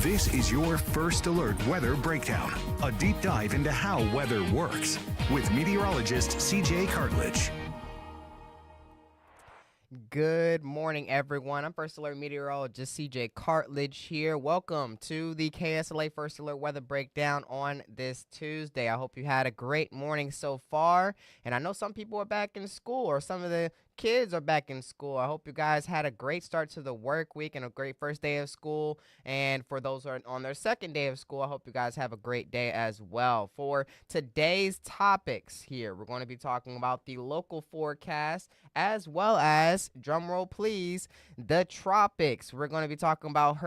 This is your First Alert Weather Breakdown, a deep dive into how weather works with meteorologist CJ Cartledge. Good morning, everyone. I'm First Alert Meteorologist CJ Cartledge here. Welcome to the KSLA First Alert Weather Breakdown on this Tuesday. I hope you had a great morning so far. And I know some people are back in school, or some of the kids are back in school. I hope you guys had a great start to the work week and a great first day of school. And for those who are on their second day of school, I hope you guys have a great day as well. For today's topics here, we're going to be talking about the local forecast as well as, drum roll please, the tropics. We're going to be talking about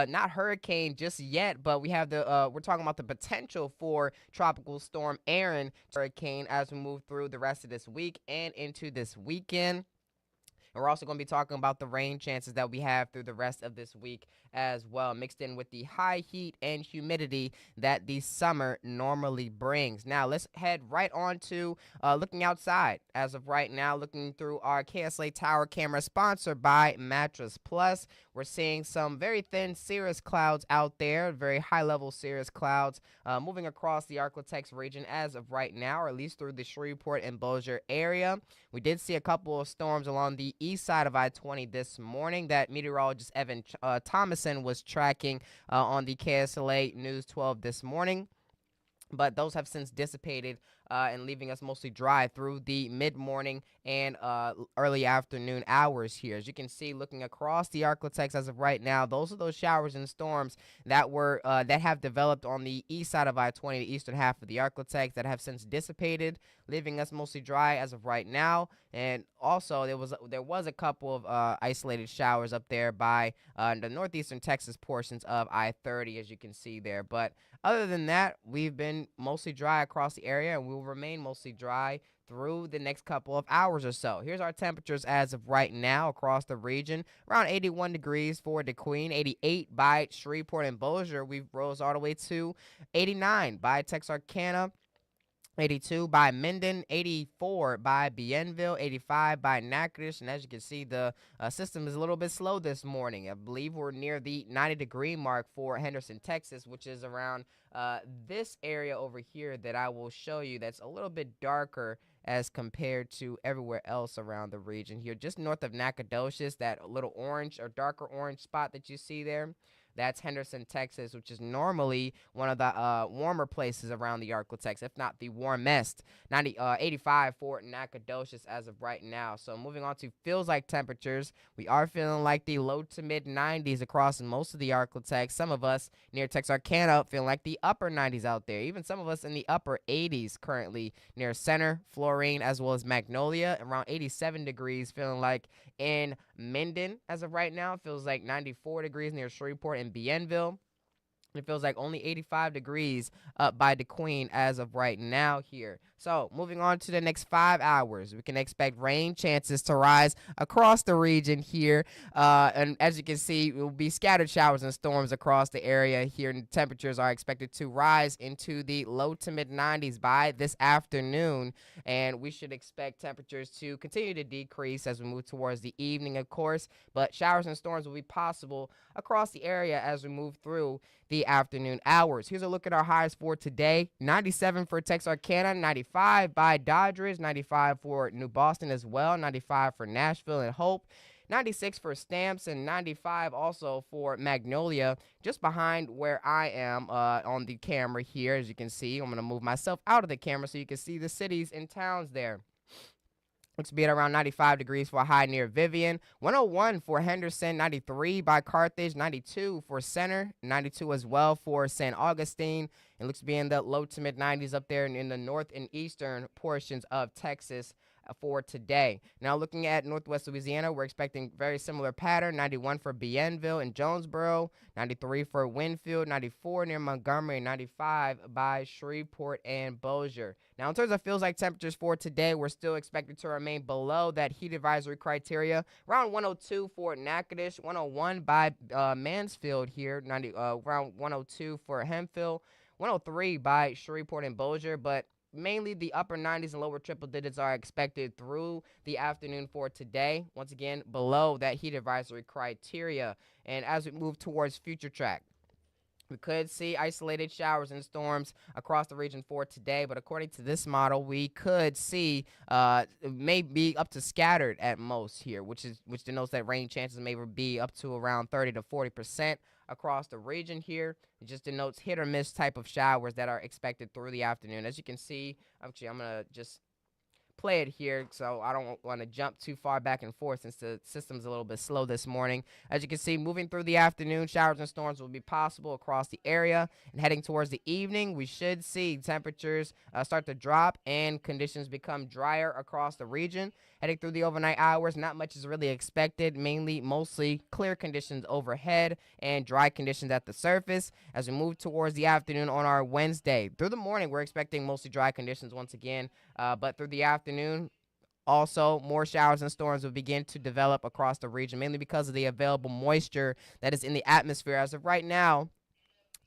not hurricane just yet, but we're talking about the potential for tropical storm Aaron hurricane as we move through the rest of this week and into this weekend. And we're also going to be talking about the rain chances that we have through the rest of this week as well, mixed in with the high heat and humidity that the summer normally brings. Now, let's head right on to looking outside. As of right now, looking through our KSLA Tower camera sponsored by Mattress Plus, we're seeing some very thin cirrus clouds out there, very high-level cirrus clouds moving across the Arklatex region as of right now, or at least through the Shreveport and Bossier area. We did see a couple of storms along the east side of I-20 this morning that meteorologist Evan Thomason was tracking on the KSLA News 12 this morning. But those have since dissipated and leaving us mostly dry through the mid-morning and early afternoon hours here. As you can see, looking across the Arklatex as of right now, those are those showers and storms that have developed on the east side of I-20, the eastern half of the Arklatex, that have since dissipated, leaving us mostly dry as of right now. And also, there was a couple of isolated showers up there by the northeastern Texas portions of I-30, as you can see there. But other than that, we've been mostly dry across the area, and we will remain mostly dry through the next couple of hours or so. Here's our temperatures as of right now across the region. Around 81 degrees for DeQueen, 88 by Shreveport and Bossier. We've rose all the way to 89 by Texarkana, 82 by Minden, 84 by Bienville, 85 by Natchitoches. And as you can see, the system is a little bit slow this morning. I believe we're near the 90-degree mark for Henderson, Texas, which is around this area over here that I will show you that's a little bit darker as compared to everywhere else around the region here. Just north of Nacogdoches, that little orange or darker orange spot that you see there, that's Henderson, Texas, which is normally one of the warmer places around the Arklatex, if not the warmest. 85 for Nacogdoches as of right now. So moving on to feels like temperatures, we are feeling like the low to mid 90s across most of the Arklatex. Some of us near Texarkana feeling like the upper 90s out there. Even some of us in the upper 80s currently near Center, Florine, as well as Magnolia. Around 87 degrees, feeling like in Minden as of right now. It feels like 94 degrees near Shreveport and Bienville. It feels like only 85 degrees up by DeQueen as of right now here. So moving on to the next 5 hours, we can expect rain chances to rise across the region here. And as you can see, it will be scattered showers and storms across the area here. And temperatures are expected to rise into the low to mid 90s by this afternoon. And we should expect temperatures to continue to decrease as we move towards the evening, of course. But showers and storms will be possible across the area as we move through the afternoon hours. Here's a look at our highs for today. 97 for Texarkana, 95 by Doddridge, 95 for New Boston as well, 95 for Nashville and Hope, 96 for Stamps, and 95 also for Magnolia, just behind where I am on the camera here. As you can see, I'm going to move myself out of the camera so you can see the cities and towns there. Looks to be at around 95 degrees for a high near Vivian. 101 for Henderson, 93 by Carthage, 92 for Center, 92 as well for St. Augustine. It looks to be in the low to mid 90s up there in the north and eastern portions of Texas for today. Now looking at northwest Louisiana, we're expecting very similar pattern. 91 for Bienville and Jonesboro, 93 for Winfield, 94 near Montgomery, 95 by Shreveport and Bossier. Now in terms of feels like temperatures for today, we're still expected to remain below that heat advisory criteria. Around 102 for Natchitoches, 101 by Mansfield here, around 102 for Hemphill, 103 by Shreveport and Bossier, but mainly the upper 90s and lower triple digits are expected through the afternoon for today. Once again, below that heat advisory criteria. And as we move towards future track, We could see isolated showers and storms across the region for today, but according to this model, we could see maybe up to scattered at most here, which denotes that rain chances may be up to around 30 to 40% across the region here. It just denotes hit or miss type of showers that are expected through the afternoon. As you can see, actually, I'm gonna just play it here, so I don't want to jump too far back and forth since the system's a little bit slow this morning. As you can see, moving through the afternoon, showers and storms will be possible across the area. And heading towards the evening, we should see temperatures start to drop and conditions become drier across the region. Heading through the overnight hours, not much is really expected, mostly clear conditions overhead and dry conditions at the surface. As we move towards the afternoon on our Wednesday, through the morning, we're expecting mostly dry conditions once again, but through the afternoon, also, more showers and storms will begin to develop across the region, mainly because of the available moisture that is in the atmosphere as of right now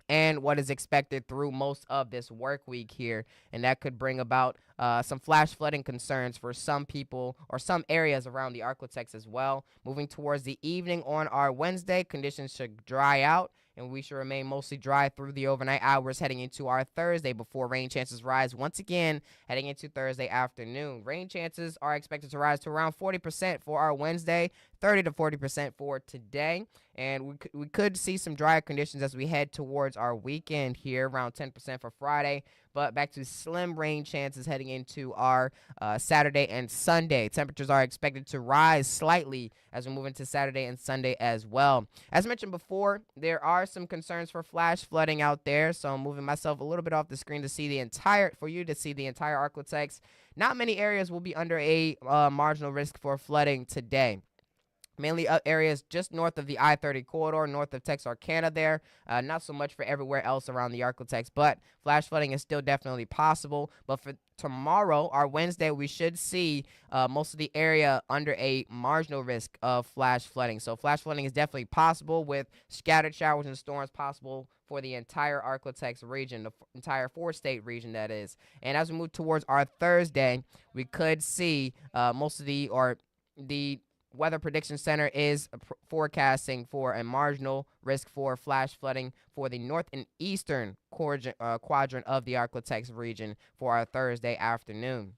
and what is expected through most of this work week here. And that could bring about some flash flooding concerns for some people or some areas around the Arklatex as well. Moving towards the evening on our Wednesday, conditions should dry out, and we should remain mostly dry through the overnight hours heading into our Thursday before rain chances rise once again heading into Thursday afternoon. Rain chances are expected to rise to around 40% for our Wednesday, 30 to 40% for today. And we could see some drier conditions as we head towards our weekend here, around 10% for Friday. But back to slim rain chances heading into our Saturday and Sunday. Temperatures are expected to rise slightly as we move into Saturday and Sunday as well. As mentioned before, there are some concerns for flash flooding out there. So I'm moving myself a little bit off the screen to see the entire Arklatex. Not many areas will be under a marginal risk for flooding today. Mainly areas just north of the I-30 corridor, north of Texarkana there. Not so much for everywhere else around the Arklatex, but flash flooding is still definitely possible. But for tomorrow, our Wednesday, we should see most of the area under a marginal risk of flash flooding. So flash flooding is definitely possible with scattered showers and storms possible for the entire Arklatex region, the entire four-state region, that is. And as we move towards our Thursday, we could see the Weather Prediction Center is forecasting for a marginal risk for flash flooding for the north and eastern quadrant of the Arklatex region for our Thursday afternoon.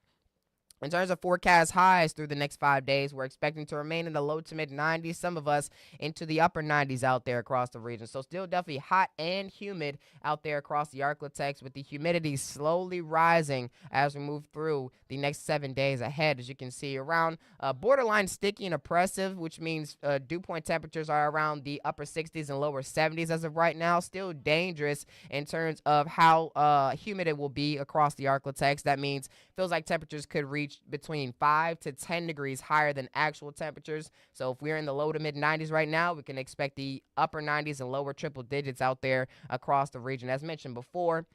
In terms of forecast highs through the next 5 days, we're expecting to remain in the low to mid 90s, some of us into the upper 90s out there across the region. So still definitely hot and humid out there across the Arklatex, with the humidity slowly rising as we move through the next 7 days ahead. As you can see, around borderline sticky and oppressive, which means dew point temperatures are around the upper 60s and lower 70s as of right now. Still dangerous in terms of how humid it will be across the Arklatex. That means feels like temperatures could reach between 5 to 10 degrees higher than actual temperatures. So if we're in the low to mid 90s right now, we can expect the upper 90s and lower triple digits out there across the region. As mentioned before,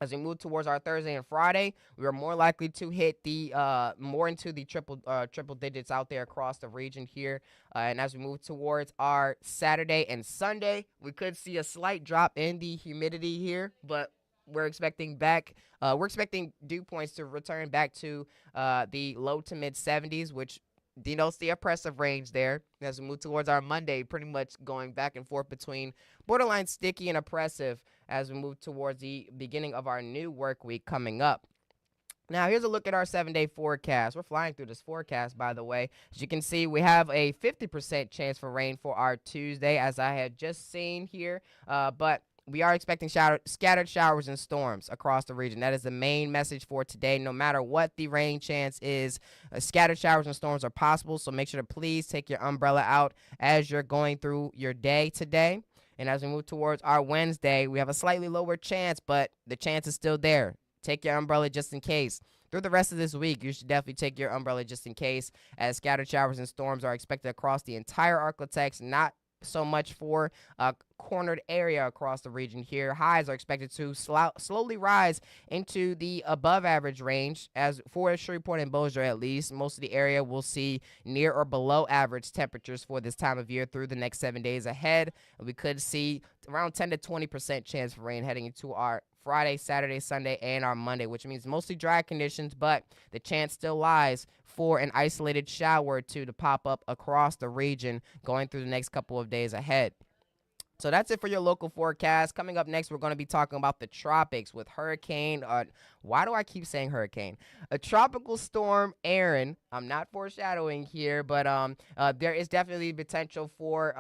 as we move towards our Thursday and Friday, we are more likely to hit the more into the triple digits out there across the region here. And as we move towards our Saturday and Sunday, we could see a slight drop in the humidity here, but we're expecting dew points to return back to the low to mid 70s, which denotes the oppressive range there. As we move towards our Monday, pretty much going back and forth between borderline sticky and oppressive as we move towards the beginning of our new work week coming up. Now, here's a look at our 7-day forecast. We're flying through this forecast, by the way. As you can see, we have a 50% chance for rain for our Tuesday, as I had just seen here. But we are expecting scattered showers and storms across the region. That is the main message for today. No matter what the rain chance is, scattered showers and storms are possible. So make sure to please take your umbrella out as you're going through your day today. And as we move towards our Wednesday, we have a slightly lower chance, but the chance is still there. Take your umbrella just in case. Through the rest of this week, you should definitely take your umbrella just in case, as scattered showers and storms are expected across the entire Arklatex, not so much for a cornered area across the region here. Highs are expected to slowly rise into the above average range, as for Shreveport and Bossier at least. Most of the area will see near or below average temperatures for this time of year through the next 7 days ahead. We could see around 10 to 20% chance for rain heading into our Friday, Saturday, Sunday, and our Monday, which means mostly dry conditions, but the chance still lies for an isolated shower or two to pop up across the region going through the next couple of days ahead. So that's it for your local forecast. Coming up next, we're going to be talking about the tropics with hurricane. Why do I keep saying hurricane? A tropical storm, Aaron. I'm not foreshadowing here, but there is definitely potential for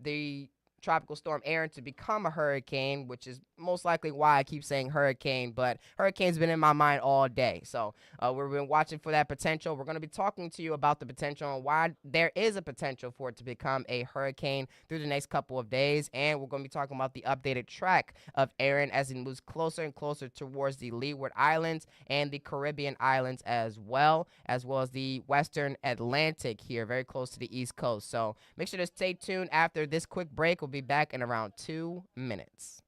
the tropical storm Aaron to become a hurricane, which is most likely why I keep saying hurricane. But hurricane's been in my mind all day, so we've been watching for that potential. We're going to be talking to you about the potential and why there is a potential for it to become a hurricane through the next couple of days. And we're going to be talking about the updated track of Aaron as it moves closer and closer towards the Leeward Islands and the Caribbean islands as well as the Western Atlantic here, very close to the East Coast. So make sure to stay tuned after this quick break. We'll be back in around 2 minutes.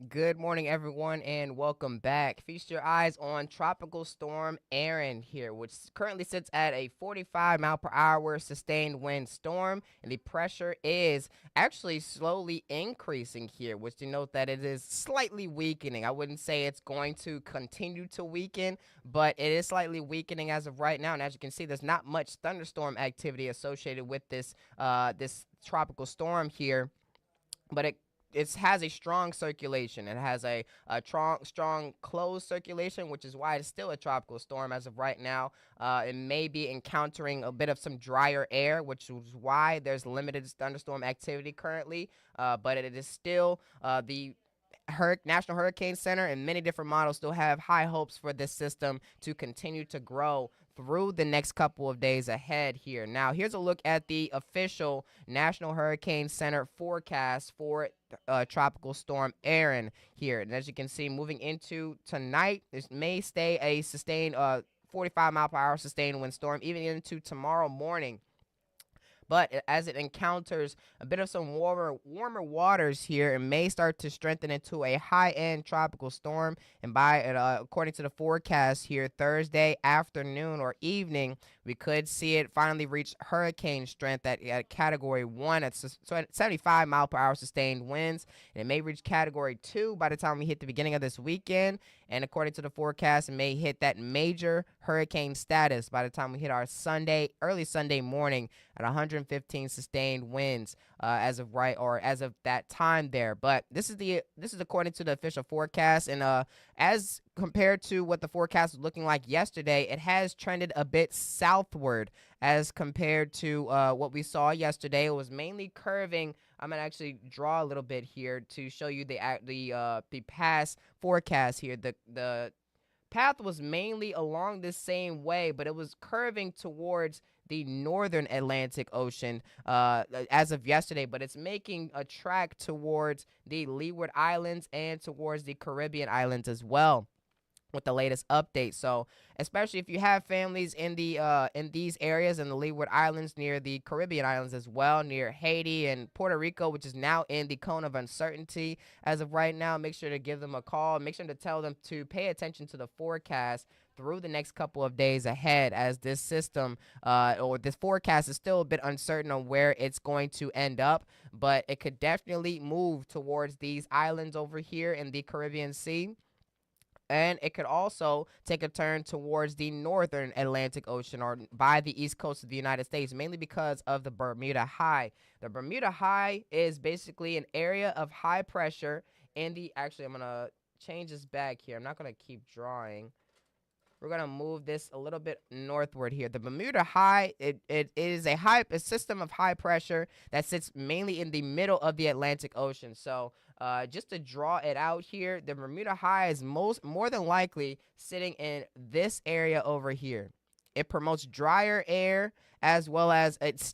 Good morning, everyone, and welcome back. Feast your eyes on Tropical Storm Aaron here, which currently sits at a 45-mile-per-hour sustained wind storm, and the pressure is actually slowly increasing here, which denotes that it is slightly weakening. I wouldn't say it's going to continue to weaken, but it is slightly weakening as of right now. And as you can see, there's not much thunderstorm activity associated with this tropical storm here, but it has a strong circulation. It has a strong closed circulation, which is why it's still a tropical storm as of right now. It may be encountering a bit of some drier air, which is why there's limited thunderstorm activity currently. But it is still the National Hurricane Center and many different models still have high hopes for this system to continue to grow through the next couple of days ahead here. Now, here's a look at the official National Hurricane Center forecast for Tropical Storm Aaron here. And as you can see, moving into tonight, this may stay a sustained 45-mile-per-hour sustained wind storm, even into tomorrow morning. But as it encounters a bit of some warmer waters here, it may start to strengthen into a high-end tropical storm. And according to the forecast here, Thursday afternoon or evening, we could see it finally reach hurricane strength at Category 1 at 75-mile-per-hour sustained winds. And it may reach Category 2 by the time we hit the beginning of this weekend. And according to the forecast, it may hit that major hurricane status by the time we hit our early Sunday morning at 115 sustained winds as of that time there. But this is according to the official forecast, and as compared to what the forecast was looking like yesterday, it has trended a bit southward as compared to what we saw yesterday. It was mainly curving. I'm gonna actually draw a little bit here to show you the past forecast here. The path was mainly along this same way, but it was curving towards the northern Atlantic Ocean as of yesterday, but it's making a track towards the Leeward Islands and towards the Caribbean islands as well with the latest update. So, especially if you have families in these areas in the Leeward Islands, near the Caribbean islands as well, near Haiti and Puerto Rico, which is now in the cone of uncertainty as of right now, make sure to give them a call. Make sure to tell them to pay attention to the forecast through the next couple of days ahead, as this system or this forecast is still a bit uncertain on where it's going to end up, but it could definitely move towards these islands over here in the Caribbean Sea, and it could also take a turn towards the northern Atlantic Ocean or by the east coast of the United States, mainly because of the Bermuda High. The Bermuda High is basically an area of high pressure in the, actually, I'm going to change this back here. I'm not going to keep drawing. We're going to move this a little bit northward here. The Bermuda High, it is a system of high pressure that sits mainly in the middle of the Atlantic Ocean. So just to draw it out here, the Bermuda High is more than likely sitting in this area over here. It promotes drier air, as well as it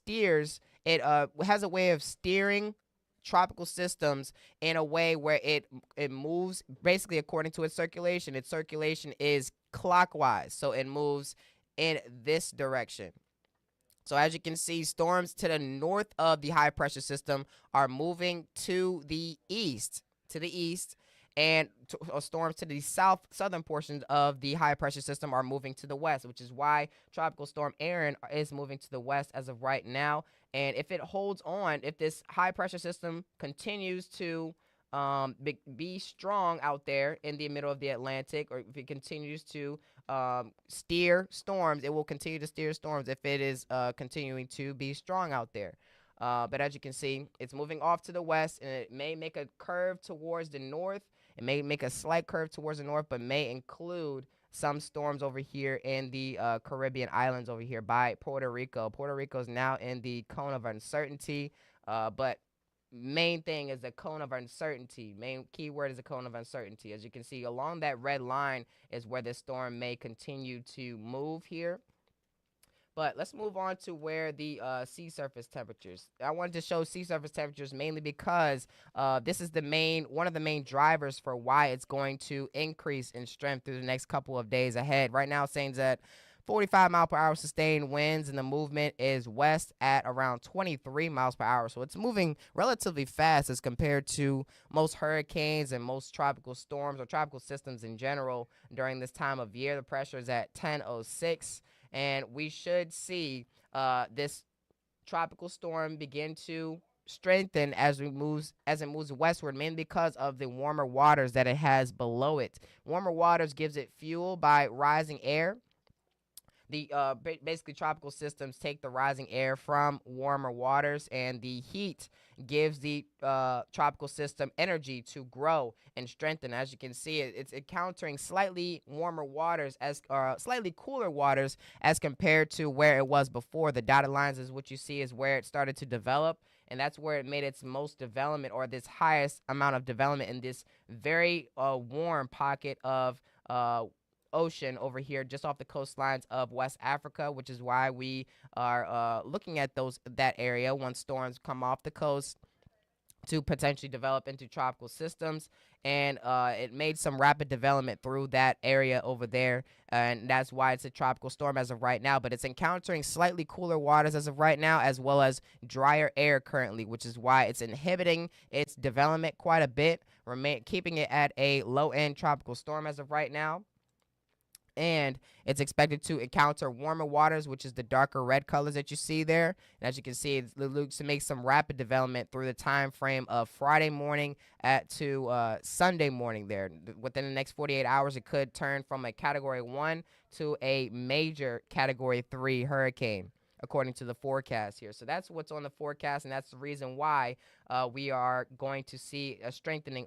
has a way of steering tropical systems in a way where it moves basically according to its circulation. Its circulation is clockwise, so it moves in this direction. So as you can see, storms to the north of the high pressure system are moving to the east, and storms to the southern portions of the high pressure system are moving to the west, which is why Tropical Storm Aaron is moving to the west as of right now. And if it holds on, if this high pressure system continues to be strong out there in the middle of the Atlantic, or if it continues to steer storms, it will continue to steer storms if it is continuing to be strong out there. But as you can see, it's moving off to the west, and it may make a curve towards the north. It may make a slight curve towards the north, but may include some storms over here in the Caribbean islands over here by Puerto Rico. Puerto Rico is now in the cone of uncertainty, but main thing is the cone of uncertainty. Main keyword is the cone of uncertainty. As you can see, along that red line is where this storm may continue to move here. But let's move on to where the sea surface temperatures. I wanted to show sea surface temperatures mainly because this is one of the main drivers for why it's going to increase in strength through the next couple of days ahead. Right now, it's saying that 45 mile per hour sustained winds, and the movement is west at around 23 miles per hour. So it's moving relatively fast as compared to most hurricanes and most tropical storms or tropical systems in general during this time of year. The pressure is at 1006, and we should see this tropical storm begin to strengthen as it moves westward, mainly because of the warmer waters that it has below it. Warmer waters gives it fuel by rising air. The basically tropical systems take the rising air from warmer waters, and the heat gives the tropical system energy to grow and strengthen. As you can see, it's encountering slightly warmer waters slightly cooler waters as compared to where it was before. The dotted lines is what you see is where it started to develop, and that's where it made its most development, or this highest amount of development, in this very warm pocket of ocean over here just off the coastlines of West Africa, which is why we are looking at that area once storms come off the coast to potentially develop into tropical systems. And it made some rapid development through that area over there, and that's why it's a tropical storm as of right now. But it's encountering slightly cooler waters as of right now, as well as drier air currently, which is why it's inhibiting its development quite a bit, keeping it at a low-end tropical storm as of right now. And it's expected to encounter warmer waters, which is the darker red colors that you see there. And as you can see, it looks to make some rapid development through the time frame of Friday morning to Sunday morning there. Within the next 48 hours, it could turn from a Category 1 to a major Category 3 hurricane, according to the forecast here. So that's what's on the forecast, and that's the reason why we are going to see a strengthening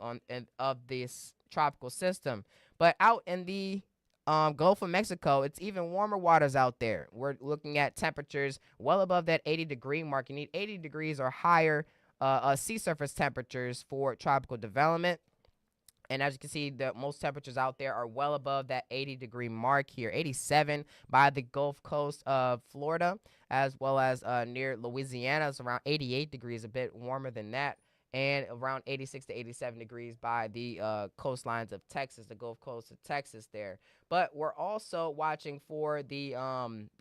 of this tropical system. But out in the Gulf of Mexico, it's even warmer waters out there. We're looking at temperatures well above that 80-degree mark. You need 80 degrees or higher sea surface temperatures for tropical development. And as you can see, the most temperatures out there are well above that 80-degree mark here. 87 by the Gulf Coast of Florida, as well as near Louisiana. It's around 88 degrees, a bit warmer than that. And around 86 to 87 degrees by the coastlines of Texas, the Gulf Coast of Texas there. But we're also watching for the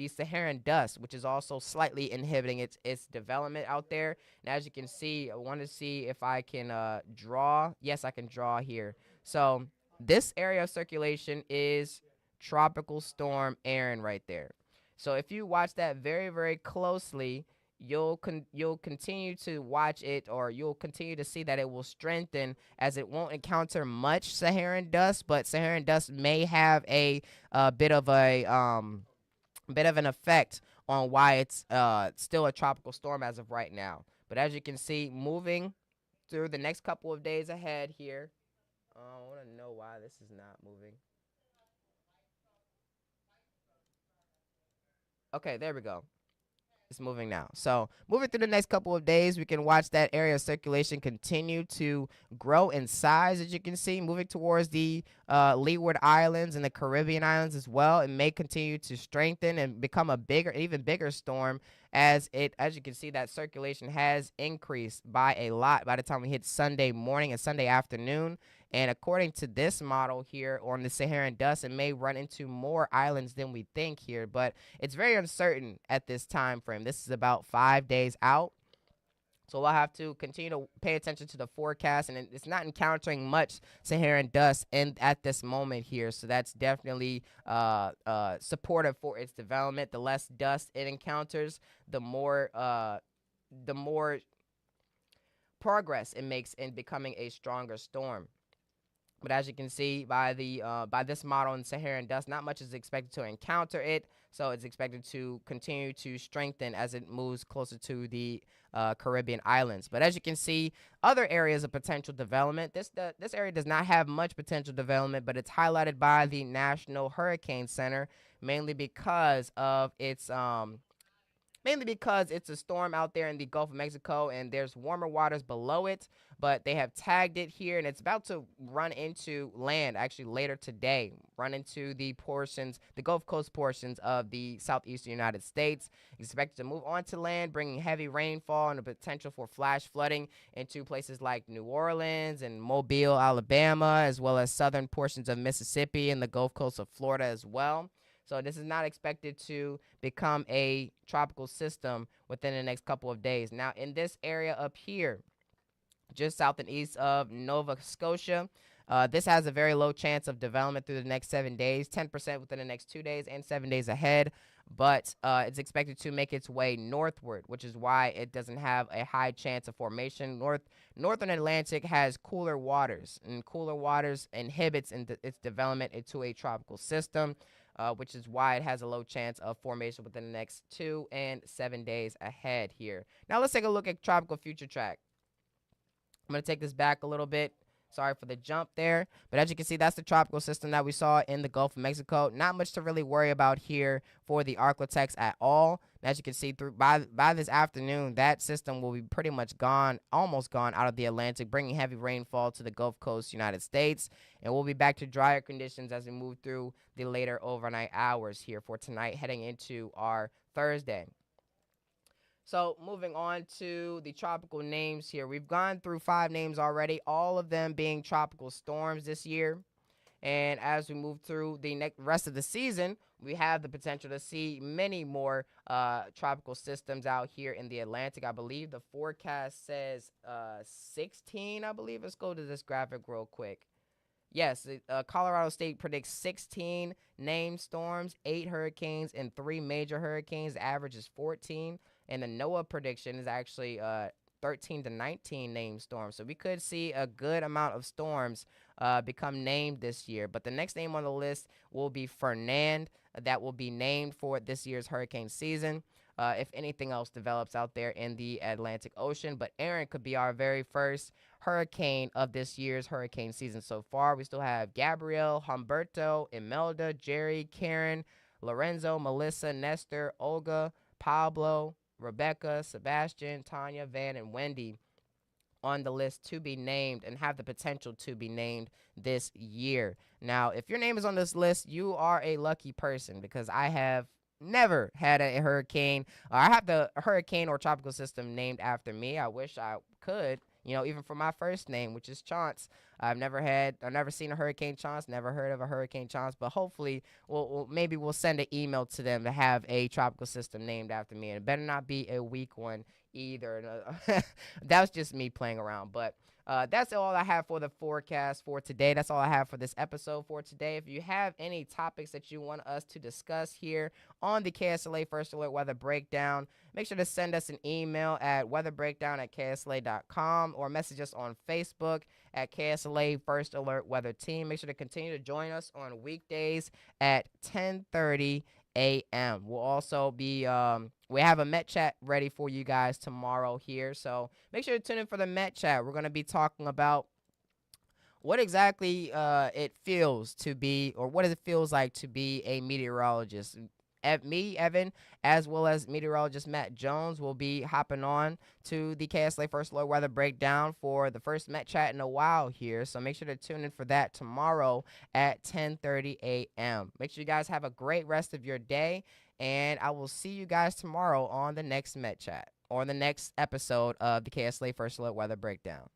Saharan dust, which is also slightly inhibiting its development out there. And as you can see, I want to see if I can draw. Yes, I can draw here. So this area of circulation is Tropical Storm Aaron right there. So if you watch that very, very closely, you'll continue to watch it, or you'll continue to see that it will strengthen as it won't encounter much Saharan dust, but Saharan dust may have a bit of an effect on why it's still a tropical storm as of right now. But as you can see, moving through the next couple of days ahead here, I want to know why this is not moving. Okay, there we go. It's moving now. So moving through the next couple of days, we can watch that area of circulation continue to grow in size. As you can see, moving towards the Leeward Islands and the Caribbean islands as well. It may continue to strengthen and become a bigger, even bigger storm as you can see, that circulation has increased by a lot by the time we hit Sunday morning and Sunday afternoon. And according to this model here on the Saharan dust, it may run into more islands than we think here, but it's very uncertain at this time frame. This is about 5 days out. So we'll have to continue to pay attention to the forecast, and it's not encountering much Saharan dust at this moment here. So that's definitely supportive for its development. The less dust it encounters, the more progress it makes in becoming a stronger storm. But as you can see by this model in Saharan dust, not much is expected to encounter it. So it's expected to continue to strengthen as it moves closer to the Caribbean islands. But as you can see, other areas of potential development. This area does not have much potential development, but it's highlighted by the National Hurricane Center, mainly because it's a storm out there in the Gulf of Mexico, and there's warmer waters below it, but they have tagged it here, and it's about to run into land actually later today, run into the Gulf Coast portions of the southeastern United States. Expected to move onto land, bringing heavy rainfall and the potential for flash flooding into places like New Orleans and Mobile, Alabama, as well as southern portions of Mississippi and the Gulf Coast of Florida as well. So this is not expected to become a tropical system within the next couple of days. Now, in this area up here, just south and east of Nova Scotia, this has a very low chance of development through the next 7 days, 10% within the next 2 days and 7 days ahead. But it's expected to make its way northward, which is why it doesn't have a high chance of formation. Northern Atlantic has cooler waters, and cooler waters inhibits its development into a tropical system. Which is why it has a low chance of formation within the next 2 and 7 days ahead here. Now let's take a look at tropical future track. I'm going to take this back a little bit. Sorry for the jump there. But as you can see, that's the tropical system that we saw in the Gulf of Mexico. Not much to really worry about here for the Arklatex at all. And as you can see, by this afternoon, that system will be pretty much gone, almost gone out of the Atlantic, bringing heavy rainfall to the Gulf Coast United States. And we'll be back to drier conditions as we move through the later overnight hours here for tonight, heading into our Thursday. So moving on to the tropical names here. We've gone through 5 names already, all of them being tropical storms this year. And as we move through the rest of the season, we have the potential to see many more tropical systems out here in the Atlantic. I believe the forecast says 16, I believe. Let's go to this graphic real quick. Yes, Colorado State predicts 16 named storms, 8 hurricanes, and 3 major hurricanes. The average is 14. And the NOAA prediction is actually 13 to 19 named storms. So we could see a good amount of storms become named this year. But the next name on the list will be Fernand. That will be named for this year's hurricane season. If anything else develops out there in the Atlantic Ocean. But Aaron could be our very first hurricane of this year's hurricane season so far. We still have Gabrielle, Humberto, Imelda, Jerry, Karen, Lorenzo, Melissa, Nestor, Olga, Pablo, Rebecca, Sebastian, Tanya, Van, and Wendy on the list to be named and have the potential to be named this year. Now, if your name is on this list, you are a lucky person because I have never had a hurricane. I have the hurricane or tropical system named after me. I wish I could, even for my first name, which is Chance. I've never seen a Hurricane Chance, never heard of a Hurricane Chance, but hopefully maybe we'll send an email to them to have a tropical system named after me. And it better not be a weak one either. That was just me playing around, but that's all I have for the forecast for today. That's all I have for this episode for today. If you have any topics that you want us to discuss here on the KSLA First Alert Weather Breakdown, make sure to send us an email at weatherbreakdown@ksla.com or message us on Facebook at KSLA First Alert Weather Team. Make sure to continue to join us on weekdays at 10:30 a.m. We'll also be we have a Met Chat ready for you guys tomorrow here, so make sure to tune in for the Met Chat. We're going to be talking about what exactly it feels to be, or what it feels like to be a meteorologist. Me, Evan, as well as meteorologist Matt Jones will be hopping on to the KSLA First Alert Weather Breakdown for the first Met Chat in a while here. So make sure to tune in for that tomorrow at 10:30 a.m. Make sure you guys have a great rest of your day, and I will see you guys tomorrow on the next Met Chat or the next episode of the KSLA First Alert Weather Breakdown.